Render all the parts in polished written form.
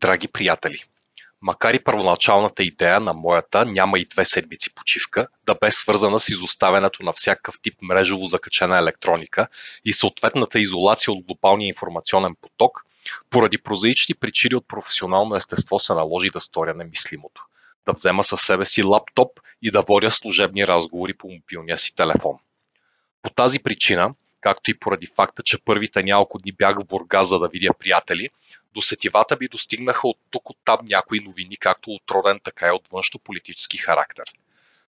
Драги приятели, макар и първоначалната идея на моята "няма и 2 седмици почивка" да бе свързана с изоставянето на всякакъв тип мрежово закачена електроника и съответната изолация от глобалния информационен поток, поради прозаични причини от професионално естество се наложи да сторя немислимото: да взема със себе си лаптоп и да водя служебни разговори по мобилния си телефон. По тази причина, както и поради факта, че първите няколко дни бях в Бургас, за да видя приятели, до сетивата ми достигнаха от тук оттам някои новини, както от роден, така и от външнополитически характер.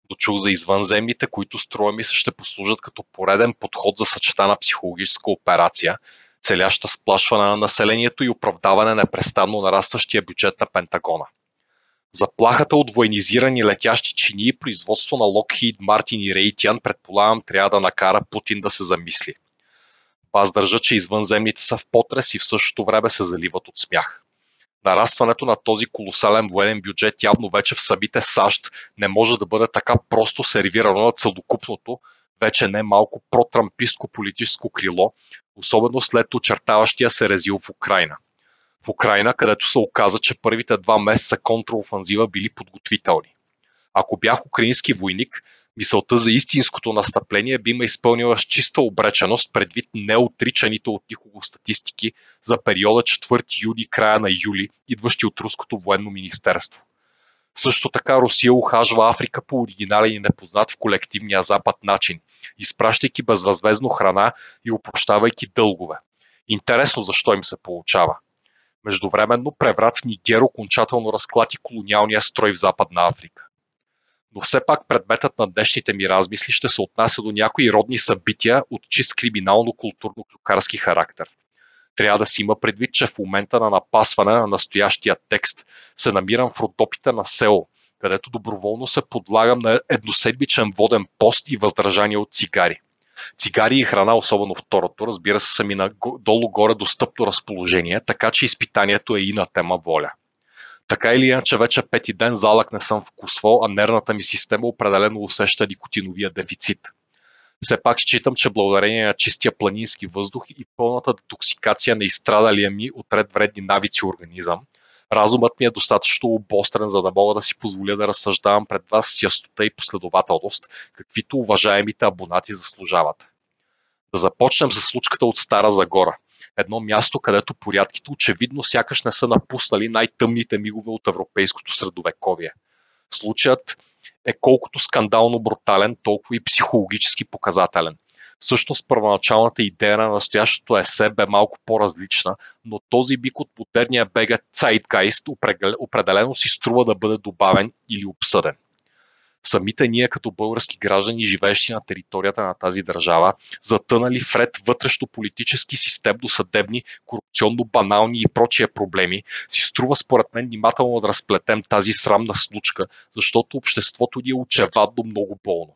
Дочух за извънземните, които струва ми се ще послужат като пореден подход за съчетана психологическа операция, целяща сплашване на населението и оправдаване на непрестанно нарастващия бюджет на Пентагона. Заплахата от военизирани летящи чинии и производство на Lockheed Martin и Raytheon предполагам трябва да накара Путин да се замисли. Аз държа, че извънземните са в потрес и в същото време се заливат от смях. Нарастването на този колосален военен бюджет явно вече в самите САЩ не може да бъде така просто сервирано на целокупното, вече не малко протрампистко политическо крило, особено след очертаващия се резил в Украйна. В Украйна, където се оказа, че първите 2 месеца контраофанзива били подготвителни. Ако бях украински войник, мисълта за истинското настъпление би ме изпълнила с чиста обреченост предвид неотричаните от никого статистики за периода 4 юни края на юли, идващи от руското военно министерство. Също така Русия ухажва Африка по оригинален и непознат в колективния Запад начин, изпращайки безвъзмездно храна и опрощавайки дългове. Интересно защо им се получава. Междувременно преврат в Нигер окончателно разклати колониалния строй в Западна Африка. Но все пак предметът на днешните ми размисли ще се отнася до някои родни събития от чист криминално-културно-клюкарски характер. Трябва да си има предвид, че в момента на напасване на настоящия текст се намирам в Родопите на село, където доброволно се подлагам на едноседмичен воден пост и въздържание от цигари. Цигари и храна, особено второто, разбира се, са ми на долу-горе достъпно разположение, така че изпитанието е и на тема воля. Така или иначе вече пети ден залък не съм вкусвал, а нервната ми система определено усеща никотиновия дефицит. Все пак считам, че благодарение на чистия планински въздух и пълната детоксикация на изстрадалия ми от ред вредни навици организъм, разумът ми е достатъчно обострен, за да мога да си позволя да разсъждавам пред вас с яснота и последователност, каквито уважаемите абонати заслужават. Да започнем с случката от Стара Загора. Едно място, където порядките очевидно сякаш не са напуснали най-тъмните мигове от европейското средовековие. Случаят е колкото скандално брутален, толкова и психологически показателен. Всъщност първоначалната идея на настоящото есе бе малко по-различна, но този бик от модерния бега Zeitgeist определено си струва да бъде добавен или обсъден. Самите ние като български граждани, живеещи на територията на тази държава, затънали в ред вътрешно-политически, системно-съдебни, корупционно-банални и прочие проблеми, си струва според мен внимателно да разплетем тази срамна случка, защото обществото ни е очевадно много болно.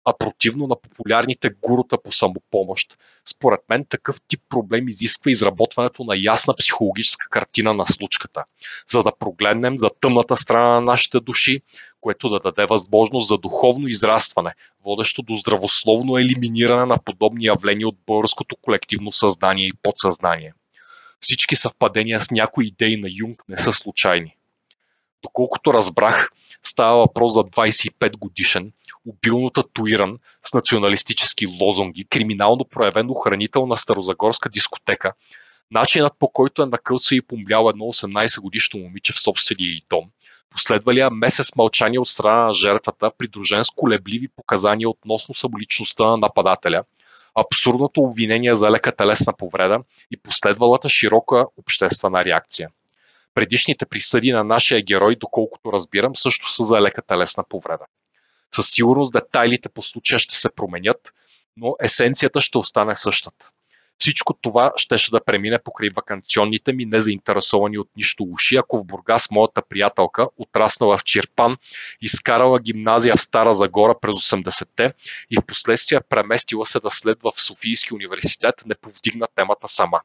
А противно на популярните гурута по самопомощ, според мен такъв тип проблем изисква изработването на ясна психологическа картина на случката, за да прогледнем за тъмната страна на нашите души, което да даде възможност за духовно израстване, водещо до здравословно елиминиране на подобни явления от българското колективно съзнание и подсъзнание. Всички съвпадения с някои идеи на Юнг не са случайни. Доколкото разбрах, става въпрос за 25 годишен, обилно татуиран с националистически лозунги, криминално проявен охранител на старозагорска дискотека, начинът по който е накълцал и помлял едно 18-годишно момиче в собствения й дом, последвалия месец мълчание от страна на жертвата, придружен с колебливи показания относно самоличността на нападателя, абсурдното обвинение за лека телесна повреда и последвалата широка обществена реакция. Предишните присъди на нашия герой, доколкото разбирам, също са за лека телесна повреда. Със сигурност детайлите по случая ще се променят, но есенцията ще остане същата. Всичко това щеше да премине покрай ваканционните ми незаинтересовани от нищо уши, ако в Бургас моята приятелка, отраснала в Чирпан, изкарала гимназия в Стара Загора през 80-те и в последствие преместила се да следва в Софийски университет, не повдигна темата сама.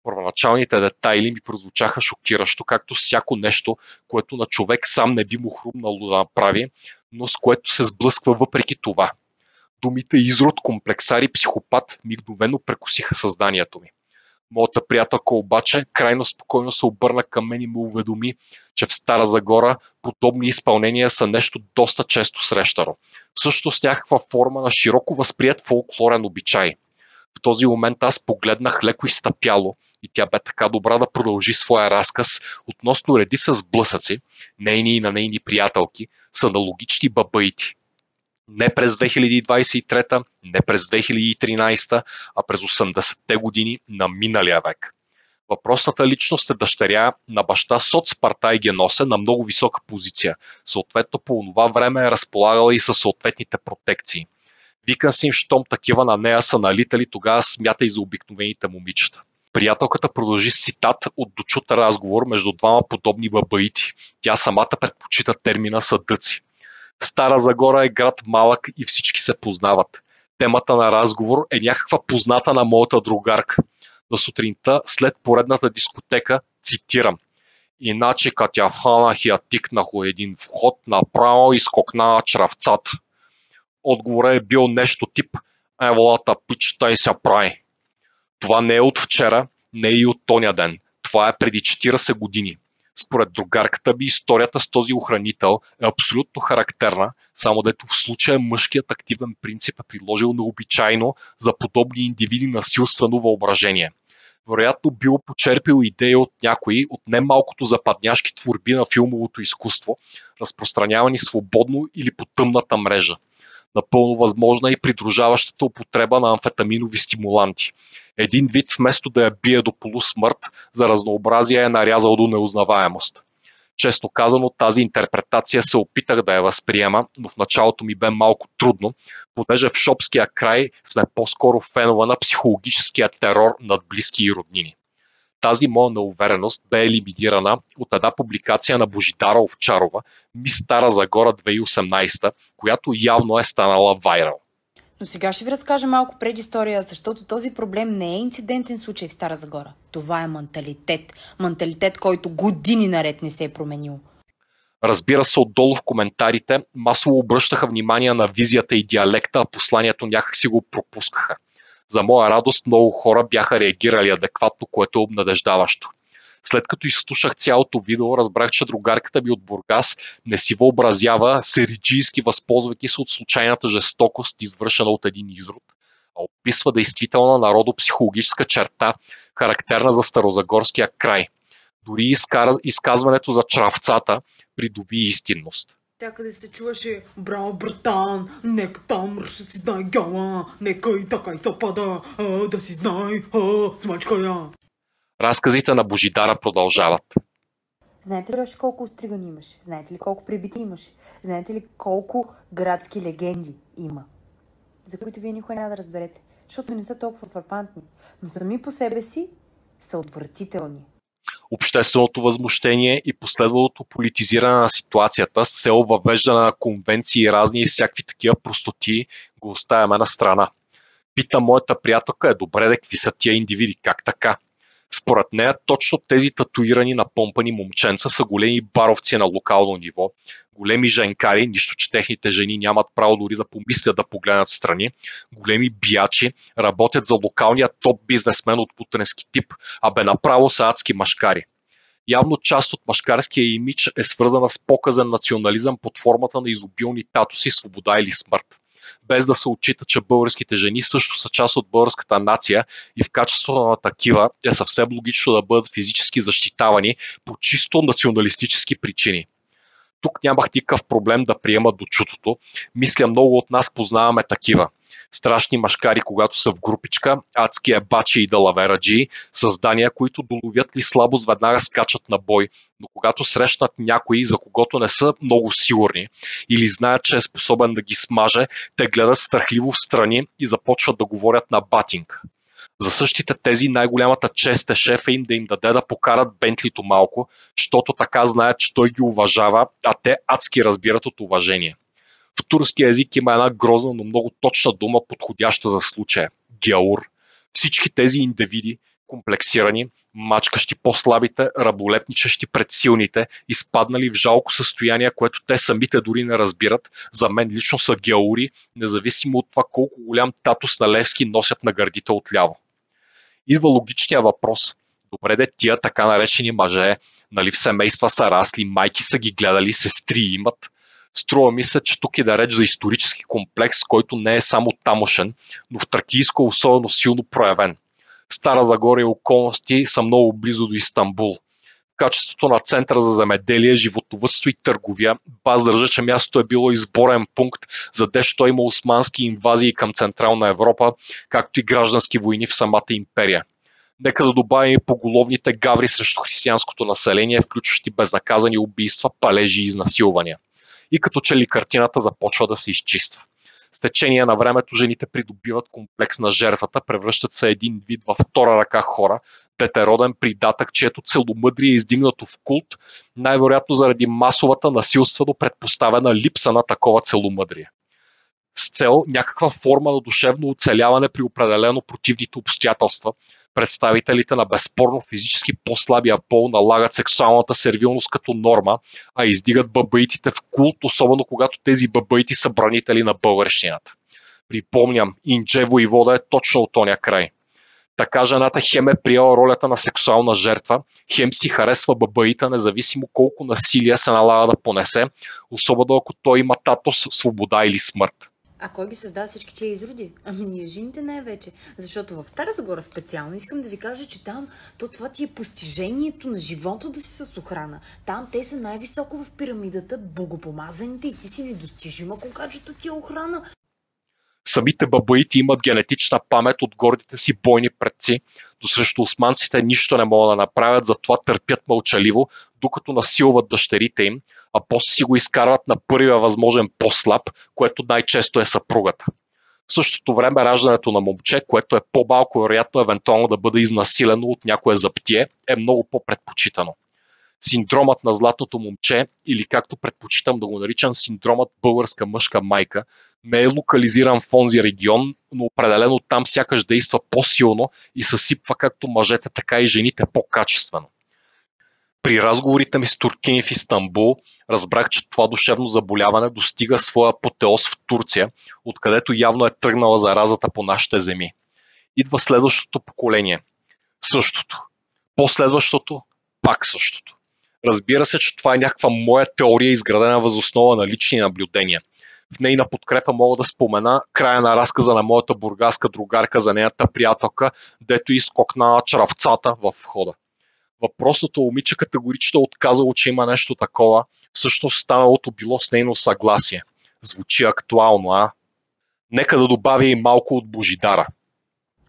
Първоначалните детайли ми прозвучаха шокиращо, както всяко нещо, което на човек сам не би му хрумнало да направи, но с което се сблъсква въпреки това. Думите изрод, комплексар и психопат мигновено прекосиха съзнанието ми. Моята приятелка обаче крайно спокойно се обърна към мен и ме уведоми, че в Стара Загора подобни изпълнения са нещо доста често срещано. Всъщност някаква форма на широко възприет фолклорен обичай. В този момент аз погледнах леко изтъпяло и тя бе така добра да продължи своя разказ относно редица сблъсъци, нейни и на нейни приятелки, с аналогични бабаити. Не през 2023, не през 2013, а през 80-те години на миналия век. Въпросната личност е дъщеря на баща Соцпартай Геносе на много висока позиция. Съответно по това време е разполагала и със съответните протекции. Викан си им, щом такива на нея са налитали, тогава смята и за обикновените момичета. Приятелката продължи с цитат от дочут разговор между двама подобни бабаити. Тя самата предпочита термина съдъци. Стара Загора е град малък и всички се познават. Темата на разговор е някаква позната на моята другарка. На сутринта, след поредната дискотека, цитирам: иначе като я хванах и я тикнах у един вход, направо изкокна чравцата. Отговорът е бил нещо тип: еволата пичета и се прави. Това не е от вчера, не е и от тоня ден. Това е преди 40 години. Според другарката би историята с този охранител е абсолютно характерна, само дето в случая мъжкият активен принцип е приложил необичайно за подобни индивиди насилствено въображение. Вероятно бил почерпил идеи от някои от немалкото западняшки творби на филмовото изкуство, разпространявани свободно или по тъмната мрежа. Напълно възможна е и придружаващата употреба на амфетаминови стимуланти. Един вид, вместо да я бие до полусмърт, за разнообразие е нарязал до неузнаваемост. Честно казано, тази интерпретация се опитах да я възприема, но в началото ми бе малко трудно, понеже в шопския край сме по-скоро фенове на психологическия терор над близки и роднини. Тази моя неувереност бе елиминирана от една публикация на Божидара Овчарова «Мис Стара Загора 2018», която явно е станала вайрал. Но сега ще ви разкажа малко предистория, защото този проблем не е инцидентен случай в Стара Загора. Това е менталитет. Менталитет, който години наред не се е променил. Разбира се, отдолу в коментарите масово обръщаха внимание на визията и диалекта, а посланието някак си го пропускаха. За моя радост много хора бяха реагирали адекватно, което е обнадеждаващо. След като изслушах цялото видео, разбрах, че другарката ми от Бургас не си въобразява сериджийски, възползвайки се от случайната жестокост, извършена от един изрод, а описва действителна народопсихологическа черта, характерна за старозагорския край. Дори изказването за чравцата придоби истинност. Всякъде се чуваше: браво, братан, нека там ще си знае гяла, нека и така и се пада, да си знае, смачка я. Разказите на Божидара продължават. Знаете ли още колко остригани имаш? Знаете ли колко прибити имаш? Знаете ли колко градски легенди има? За които вие никога няма да разберете, защото не са толкова фрапантни, но сами по себе си са отвратителни. Общественото възмущение и последвалото политизиране на ситуацията с цел въвеждане на конвенции и разни и всякакви такива простоти го оставяме на страна. Пита моята приятелка: добре, какви са тия индивиди, как така? Според нея точно тези татуирани напомпани момченца са големи баровци на локално ниво, големи женкари, нищо че техните жени нямат право дори да помислят да погледнат страни, големи биячи, работят за локалния топ бизнесмен от путенски тип, а бе направо са адски машкари. Явно част от машкарския имидж е свързана с показен национализъм под формата на изобилни татуси, свобода или смърт. Без да се отчита, че българските жени също са част от българската нация и в качеството на такива е съвсем логично да бъдат физически защитавани по чисто националистически причини. Тук нямах никакъв проблем да приема дочутото. Мисля, много от нас познаваме такива. Страшни машкари, когато са в групичка, адски ебачи и далавераджии, създания, които доловят ли слабост, веднага скачат на бой, но когато срещнат някой, за когото не са много сигурни или знаят, че е способен да ги смаже, те гледат страхливо в страни и започват да говорят на батинг. За същите тези най-голямата чест е шефа им да им даде да покарат Бентлито малко, защото така знаят, че той ги уважава, а те адски разбират от уважение. В турски език има една грозна, но много точна дума, подходяща за случая – гяур. Всички тези индивиди, комплексирани, мачкащи по-слабите, раболепничащи пред силните, изпаднали в жалко състояние, което те самите дори не разбират, за мен лично са гяури, независимо от това колко голям татус на Левски носят на гърдите отляво. Идва логичният въпрос. Добре де, тия така наречени мъже, нали в семейства са расли, майки са ги гледали, сестри имат. Струва ми се, че тук е да реч за исторически комплекс, който не е само тамошен, но в Тракийско особено силно проявен. Стара Загора и околности са много близо до Истанбул. В качеството на център за земеделие, животновъдство и търговия, Баз държа, че мястото е било изборен пункт, задето има османски инвазии към Централна Европа, както и граждански войни в самата империя. Нека да добавим и поголовните гаври срещу християнското население, включващи безнаказани убийства, палежи и изнасилвания. И като че ли картината започва да се изчиства. С течение на времето жените придобиват комплекс на жертвата, превръщат се един вид във втора ръка хора, детероден придатък, чието целомъдрие е издигнато в култ, най-вероятно заради масовата насилствено предпоставена липса на такова целомъдрие. С цел някаква форма на душевно оцеляване при определено противните обстоятелства, представителите на безспорно физически по-слабия пол налагат сексуалната сервилност като норма, а издигат бабаитите в култ, особено когато тези бабаити са бранители на българщината. Припомням, Индже Войвода е точно от оня край. Така жената хем е приела ролята на сексуална жертва, хем си харесва бабаита, независимо колко насилие се налага да понесе, особено ако той има татос, свобода или смърт. А кой ги създаде всички тия изроди? Ами ние жените най-вече. Защото в Стара Загора специално искам да ви кажа, че там това ти е постижението на живота да си с охрана. Там те са най-високо в пирамидата, богопомазаните и ти си недостижима, когато ти е охрана. Самите бабаити имат генетична памет от гордите си бойни предци, но срещу османците нищо не могат да направят, затова търпят мълчаливо, докато насилват дъщерите им, а после си го изкарват на първия възможен по-слаб, което най-често е съпругата. В същото време раждането на момче, което е по-малко вероятно евентуално да бъде изнасилено от някое заптие, е много по-предпочитано. Синдромът на златното момче, или както предпочитам да го наричам синдромът българска мъжка майка, не е локализиран в онзи регион, но определено там сякаш действа по-силно и съсипва както мъжете, така и жените по-качествено. При разговорите ми с туркини в Истанбул разбрах, че това душевно заболяване достига своя апотеоз в Турция, откъдето явно е тръгнала заразата по нашите земи. Идва следващото поколение. Същото. Последващото, пак същото. Разбира се, че това е някаква моя теория, изградена въз основа на лични наблюдения. В нейна подкрепа мога да спомена края на разказа на моята бургаска другарка за нейната приятелка, дето изкокна чаравцата в входа. Въпросното момиче категорично отказало, че има нещо такова, всъщност станалото било с нейно съгласие. Звучи актуално, а? Нека да добавя и малко от Божидара.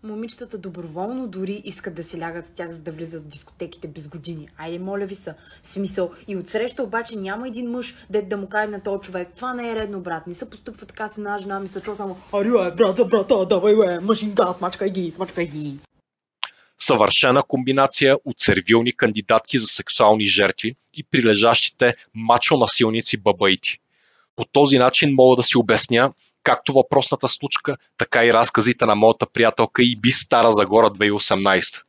Момичетата доброволно дори искат да си лягат с тях, за да влизат в дискотеките без години. Айде, моля ви се, смисъл. И отсреща обаче няма един мъж, да му каже на този човек: това не е редно, брат. Не се постъпва така с една жена, ми се чува само: ари, брат за брата, давай, машинка, смачкай ги. Съвършена комбинация от сервилни кандидатки за сексуални жертви и прилежащите мачо-насилници бабаити. По този начин мога да си обясня както въпросната случка, така и разказите на моята приятелка Иби Стара Загора 2018,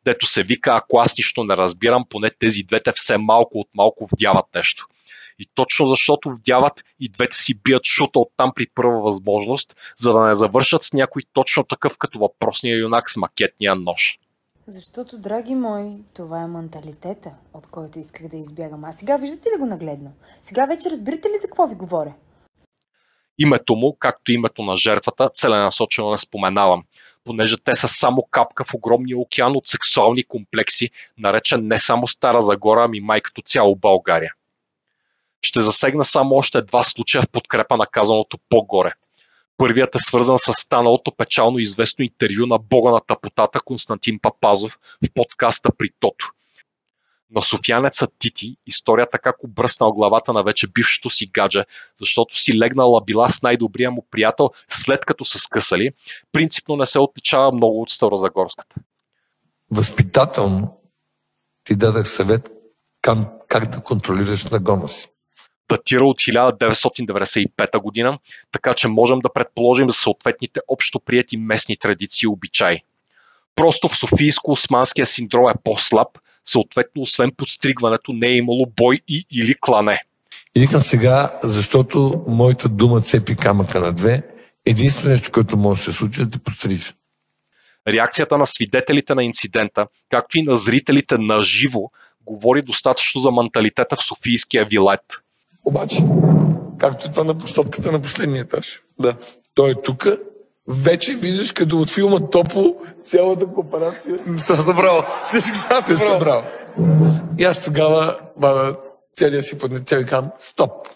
дето се вика: ако аз нищо не разбирам, поне тези двете все малко от малко вдяват нещо. И точно защото вдяват, и двете си бият шута оттам при първа възможност, за да не завършат с някой точно такъв като въпросния юнак с макетния нож. Защото, драги мои, това е менталитета, от който исках да избягам. А сега виждате ли го нагледно? Сега вече разбирате ли за какво ви говоря? Името му, както името на жертвата, целенасочено не споменавам, понеже те са само капка в огромния океан от сексуални комплекси, наречен не само Стара Загора, ами май като цяло България. Ще засегна само още два случая в подкрепа на казаното по-горе. Първият е свързан с станалото печално известно интервю на бога на тъпотата Константин Папазов в подкаста При Тото. На софиянеца Тити историята как обръснал главата на вече бившето си гадже, защото си легнала била с най-добрия му приятел, след като се скъсали, принципно не се отличава много от старозагорската. Възпитателно ти дадах съвет как да контролираш нагона си. Датира от 1995 година, така че можем да предположим за съответните общоприети местни традиции и обичаи. Просто в Софийско-османския синдром е по-слаб, съответно освен подстригването не е имало бой и или клане. И викам сега, защото моята дума цепи камъка на две, единствено нещо, което може да се случи, да те пострижа. Реакцията на свидетелите на инцидента, както и на зрителите на живо, говори достатъчно за менталитета в софийския вилет. Обаче, както това на площадката на последния етаж. Да. Той е тук, вече виждаш като от филма Топо цялата кооперация Съм събрал. Всичко съм се е събрал. събрал. И аз тогава целия си поднецел и казвам, стоп.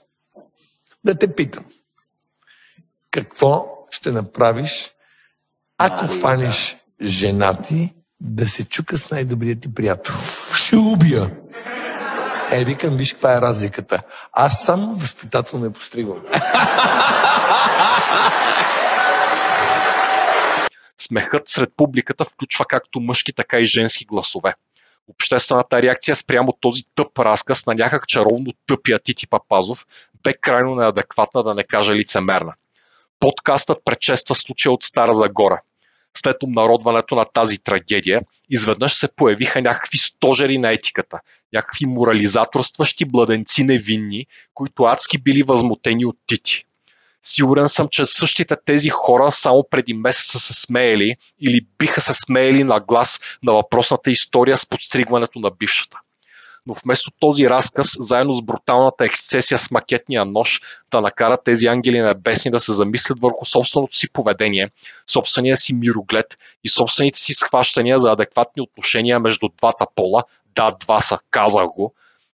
Да те питам. Какво ще направиш, ако фаниш жена ти да се чука с най-добрият ти приятел? Ще убия. Викам, виж каква е разликата. Аз само възпитателно я постригвам. Смехът сред публиката включва както мъжки, така и женски гласове. Обществената реакция спрямо този тъп разказ на някак чаровно тъпия Тити Папазов бе крайно неадекватна, да не кажа лицемерна. Подкастът предшества случая от Стара Загора. След обнародването на тази трагедия, изведнъж се появиха някакви стожери на етиката, някакви морализаторстващи бладенци невинни, които адски били възмутени от Тити. Сигурен съм, че същите тези хора само преди месец са се смеели или биха се смеели на глас на въпросната история с подстригването на бившата. Но вместо този разказ, заедно с бруталната ексцесия с макетния нож, да накара тези ангели небесни да се замислят върху собственото си поведение, собствения си мироглед и собствените си схващания за адекватни отношения между двата пола, да, два са, казах го,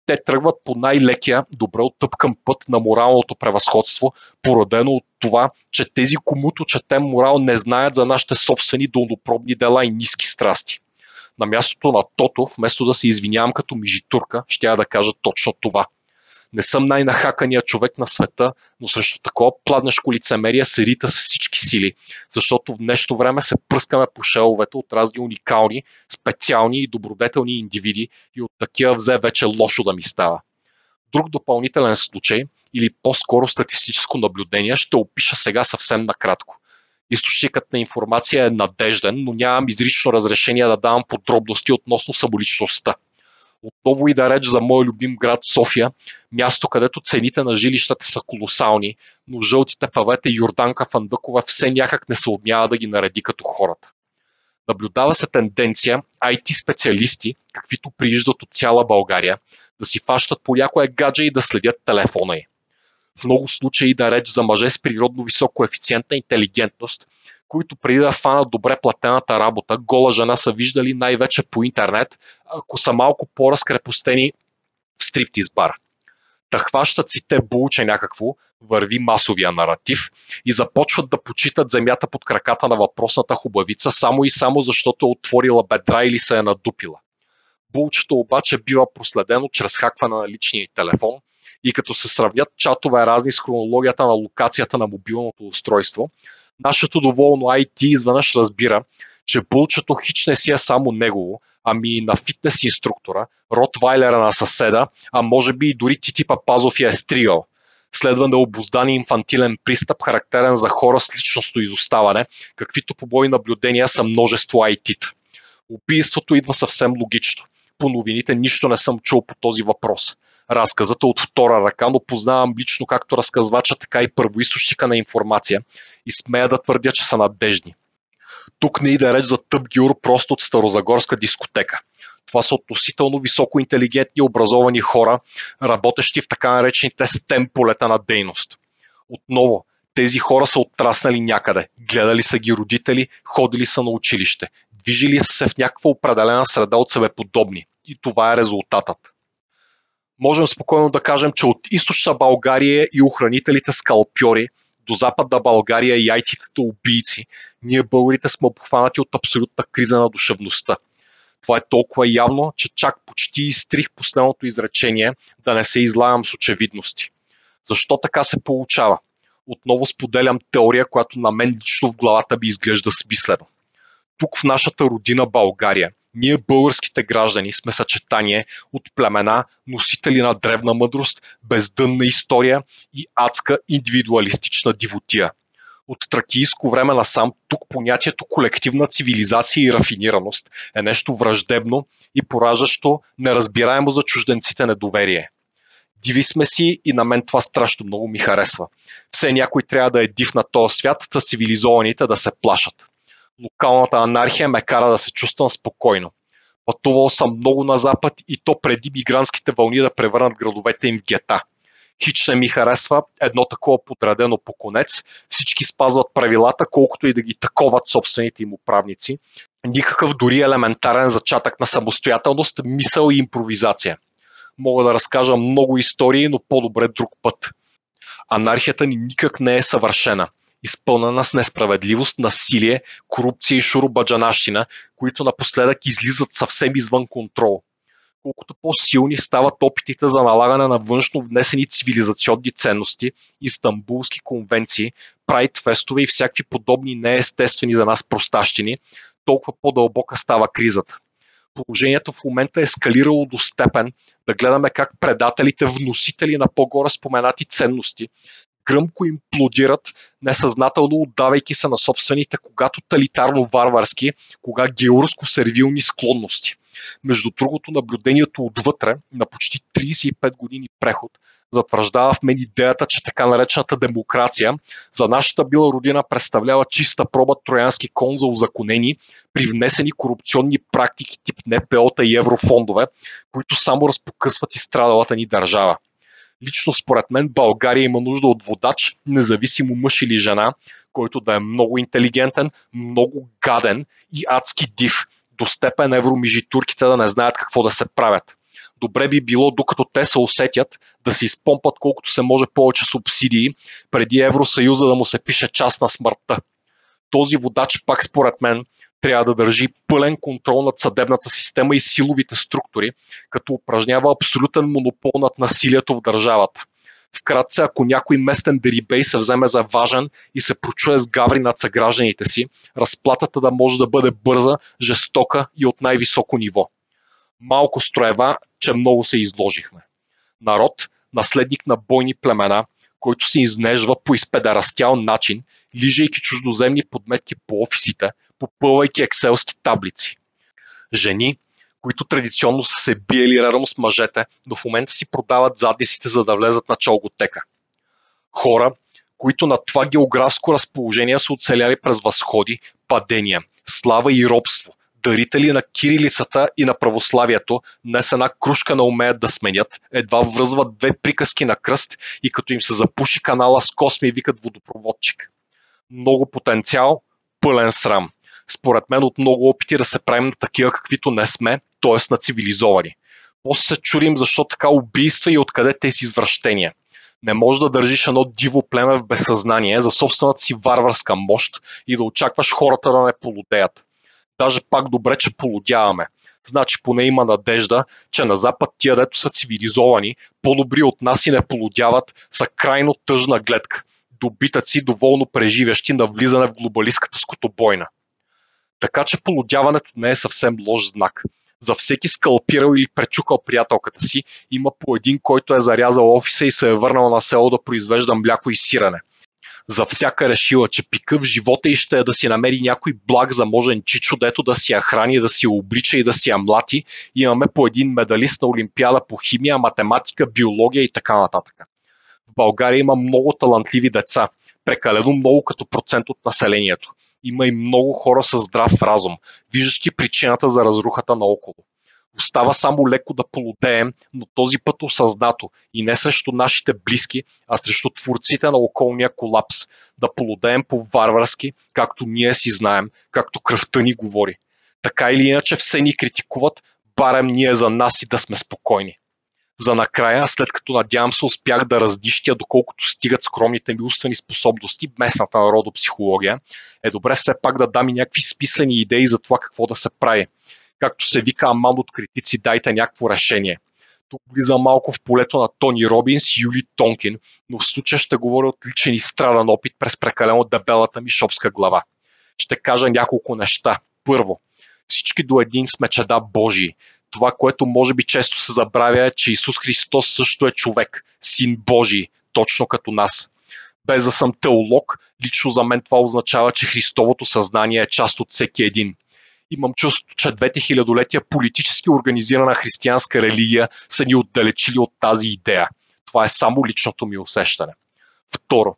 те тръгват по най-лекия, добре оттъпкан път на моралното превъзходство, породено от това, че тези, комуто четем морал, не знаят за нашите собствени долнопробни дела и ниски страсти. На мястото на Тото, вместо да се извинявам като мижитурка, ще я да кажа точно това. Не съм най-нахакания човек на света, но срещу такова пладнешко лицемерие се рита с всички сили, защото в днешно време се пръскаме по шеловете от разни уникални, специални и добродетелни индивиди и от такива взе вече лошо да ми става. Друг допълнителен случай, или по-скоро статистическо наблюдение, ще опиша сега съвсем накратко. Източникът на информация е надежден, но нямам изрично разрешение да давам подробности относно самоличността. Отново и да реч за мой любим град София, място, където цените на жилищата са колосални, но жълтите павета и Йорданка Фандъкова все някак не се отмява да ги нареди като хората. Наблюдава се тенденция IT специалисти, каквито прииждат от цяла България, да си фащат по някое гадже и да следят телефона й. В много случаи да реч за мъже с природно висок коефициент на интелигентност, които преди да фанат добре платената работа, гола жена са виждали най-вече по интернет, ако са малко по-разкрепостени в стриптиз бар. Та хващат си те булче някакво, върви масовия наратив и започват да почитат земята под краката на въпросната хубавица само и само защото е отворила бедра или се е надупила. Булчето обаче бива проследено чрез хакване на личния телефон и като се сравнят чатове разни с хронологията на локацията на мобилното устройство, нашето доволно IT изведнъж разбира, че булчето хич не си е само негово, ами и на фитнес инструктора, ротвайлера на съседа, а може би и дори Тити Папазов я е стригал. Следва необуздан и инфантилен пристъп, характерен за хора с личностно изоставане, каквито по мои наблюдения са множество IT-та. Убийството идва съвсем логично. По новините нищо не съм чул по този въпрос. Разказът е от втора ръка, но познавам лично както разказвача, така и първоизточника на информация и смея да твърдя, че са надежни. Тук не иде реч за тъп гюр просто от старозагорска дискотека. Това са относително високо интелигентни образовани хора, работещи в така наречените STEM полета на дейност. Отново, тези хора са оттраснали някъде, гледали са ги родители, ходили са на училище, движили са се в някаква определена среда от себеподобни. И това е резултатът. Можем спокойно да кажем, че от източна България и охранителите скалпьори до западна България и IT-тата убийци, ние българите сме обхванати от абсолютна криза на душевността. Това е толкова явно, че чак почти изтрих последното изречение, да не се излагам с очевидности. Защо така се получава? Отново споделям теория, която на мен лично в главата би изглежда смислено. Тук в нашата родина България, ние българските граждани сме съчетание от племена, носители на древна мъдрост, бездънна история и адска индивидуалистична дивотия. От тракийско време насам тук понятието колективна цивилизация и рафинираност е нещо враждебно и пораждащо неразбираемо за чужденците недоверие. Диви сме си и на мен това страшно много ми харесва. Все някой трябва да е див на този свят, та цивилизованите да се плашат. Локалната анархия ме кара да се чувствам спокойно. Пътувал съм много на запад и то преди мигрантските вълни да превърнат градовете им в гета. Хич не ми харесва едно такова подредено по конец. Всички спазват правилата, колкото и да ги таковат собствените им управници. Никакъв дори елементарен зачатък на самостоятелност, мисъл и импровизация. Мога да разкажа много истории, но по-добре друг път. Анархията ни никак не е съвършена. Изпълнена с несправедливост, насилие, корупция и шуробаджанащина, които напоследък излизат съвсем извън контрол. Колкото по-силни стават опитите за налагане на външно внесени цивилизационни ценности, истанбулски конвенции, прайд фестове и всякакви подобни неестествени за нас простащини, толкова по-дълбока става кризата. Положението в момента е ескалирало до степен да гледаме как предателите, вносители на по-горе споменати ценности, гръмко имплодират, несъзнателно отдавайки се на собствените, кога тоталитарно-варварски, кога георско-сервилни склонности. Между другото, наблюдението отвътре на почти 35 години преход затвърждава в мен идеята, че така наречената демокрация за нашата била родина представлява чиста проба троянски кон за узаконени, привнесени корупционни практики тип НПО-та и еврофондове, които само разпокъсват изстрадалата ни държава. Лично според мен България има нужда от водач, независимо мъж или жена, който да е много интелигентен, много гаден и адски див, до степен евромижитурките да не знаят какво да се правят. Добре би било, докато те се усетят, да се изпомпат колкото се може повече субсидии, преди Евросъюза да му се пише час на смъртта. Този водач, пак според мен, трябва да държи пълен контрол над съдебната система и силовите структури, като упражнява абсолютен монопол над насилието в държавата. Вкратце, ако някой местен дерибей се вземе за важен и се прочуе с гаври над съгражданите си, разплатата да може да бъде бърза, жестока и от най-високо ниво. Малко строева, че много се изложихме. Народ, наследник на бойни племена, който се изнежва по изпедерастял начин, лижейки чуждоземни подметки по офисите, попълвайки екселски таблици. Жени, които традиционно са се биели редом с мъжете, но в момента си продават задниците, за да влезат на чолготека. Хора, които на това географско разположение са оцеляли през възходи, падения, слава и робство, дарители на кирилицата и на православието, днес една крушка не умеят да сменят, едва връзват две приказки на кръст и като им се запуши канала с косми викат водопроводчик. Много потенциал, пълен срам. Според мен от много опити да се правим на такива каквито не сме, т.е. на цивилизовани. После се чудим защо така убийства и откъде тези извращения. Не може да държиш едно диво племе в безсъзнание за собствената си варварска мощ и да очакваш хората да не полудеят. Даже пак добре, че полудяваме. Значи поне има надежда, че на Запад тия, дето са цивилизовани, по-добри от нас и не полудяват, са крайно тъжна гледка. Добитъци, доволно преживящи на влизане в глобалистката скотобойна. Така че полудяването не е съвсем лош знак. За всеки скалпирал или пречукал приятелката си има по един, който е зарязал офиса и се е върнал на село да произвежда мляко и сирене. За всяка решила, че пика в живота и ще е да си намери някой благ заможен чичо, дето да си я храни, да си я облича и да си я млати, имаме по един медалист на Олимпиада по химия, математика, биология и така нататък. В България има много талантливи деца, прекалено много като процент от населението. Има и много хора с здрав разум, виждащи причината за разрухата наоколо. Остава само леко да полудеем, но този път осъзнато и не срещу нашите близки, а срещу творците на околния колапс. Да полудеем по-варварски, както ние си знаем, както кръвта ни говори. Така или иначе все ни критикуват, барем ние за нас и да сме спокойни. За накрая, след като надявам се успях да разнищя доколкото стигат скромните ми умствени способности местната народопсихология, е добре все пак да дам и някакви смислени идеи за това какво да се прави. Както се вика аман от критици, дайте някакво решение. Тук влиза малко в полето на Тони Робинс и Юли Тонкин, но в случая ще говоря от личен и страдан опит през прекалено дебелата ми шопска глава. Ще кажа няколко неща. Първо, всички до един сме чеда Божии. Това, което може би често се забравя, е, че Исус Христос също е човек, син Божий, точно като нас. Без да съм теолог, лично за мен това означава, че Христовото съзнание е част от всеки един. Имам чувството, че двете хилядолетия политически организирана християнска религия са ни отдалечили от тази идея. Това е само личното ми усещане. Второ,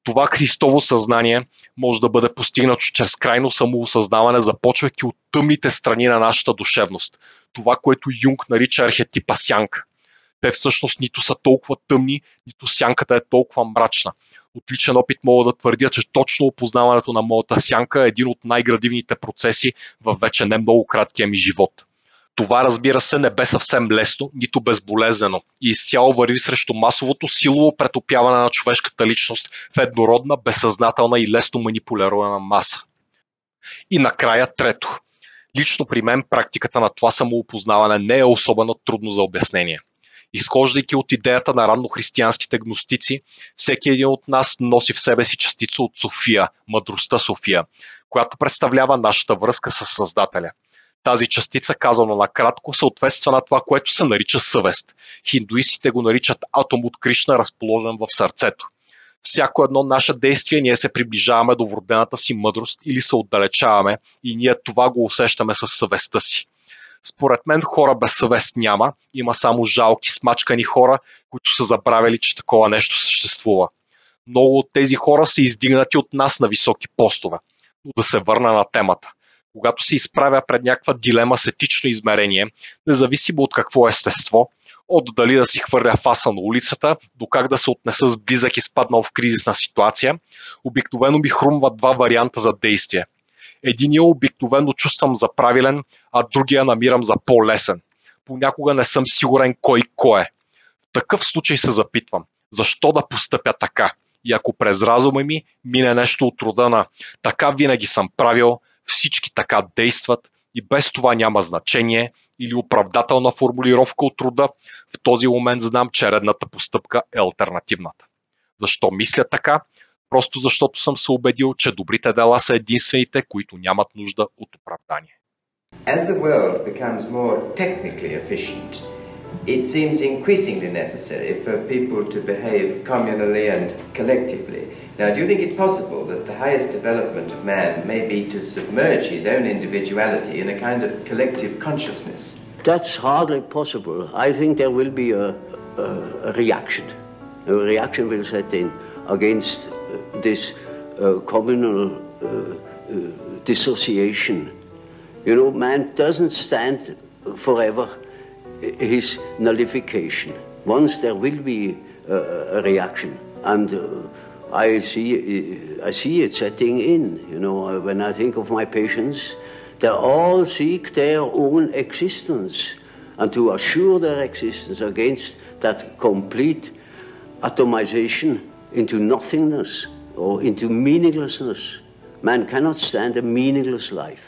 Това Христово съзнание може да бъде постигнато чрез крайно самоосъзнаване, започвайки от тъмните страни на нашата душевност. Това, което Юнг нарича архетипа сянка. Те всъщност нито са толкова тъмни, нито сянката е толкова мрачна. От личен опит мога да твърдя, че точно опознаването на моята сянка е един от най-градивните процеси във вече не много краткия ми живот. Това, разбира се, не бе съвсем лесно, нито безболезнено и изцяло върви срещу масовото силово претопяване на човешката личност в еднородна, безсъзнателна и лесно манипулируема маса. И накрая трето. Лично при мен практиката на това самоопознаване не е особено трудно за обяснение. Изхождайки от идеята на раннохристиянските гностици, всеки един от нас носи в себе си частица от София, мъдростта София, която представлява нашата връзка с Създателя. Тази частица, казано накратко, съответства на това, което се нарича съвест. Хиндуистите го наричат атом от Кришна, разположен в сърцето. Всяко едно наше действие ние се приближаваме до вродената си мъдрост или се отдалечаваме и ние това го усещаме със съвестта си. Според мен хора без съвест няма, има само жалки, смачкани хора, които са забравили, че такова нещо съществува. Много от тези хора са издигнати от нас на високи постове. Но да се върна на темата. Когато се изправя пред някаква дилема с етично измерение, независимо от какво естество, от дали да си хвърля фаса на улицата, до как да се отнеса с близък изпаднал в кризисна ситуация, обикновено ми хрумват два варианта за действие. Единия обикновено чувствам за правилен, а другия намирам за по-лесен. Понякога не съм сигурен кой е. В такъв случай се запитвам, защо да постъпя така? И ако през разума ми мине нещо от рода на така винаги съм правил, всички така действат и без това няма значение, или оправдателна формулировка от рода, в този момент знам, че редната постъпка е алтернативната. Защо мисля така? Просто защото съм се убедил, че добрите дела са единствените, които нямат нужда от оправдание. As the world becomes more technically efficient, it seems increasingly necessary for people to behave communally and collectively. Now, do you think it's possible that the highest development of man may be to submerge his own individuality in a kind of collective consciousness? That's hardly possible. I think there will be a reaction. A reaction will set in against this communal dissociation. You know, man doesn't stand forever his nullification. Once there will be a reaction, and I see it setting in. You know, when I think of my patients, they all seek their own existence, and to assure their existence against that complete atomization into nothingness or into meaninglessness. Man cannot stand a meaningless life.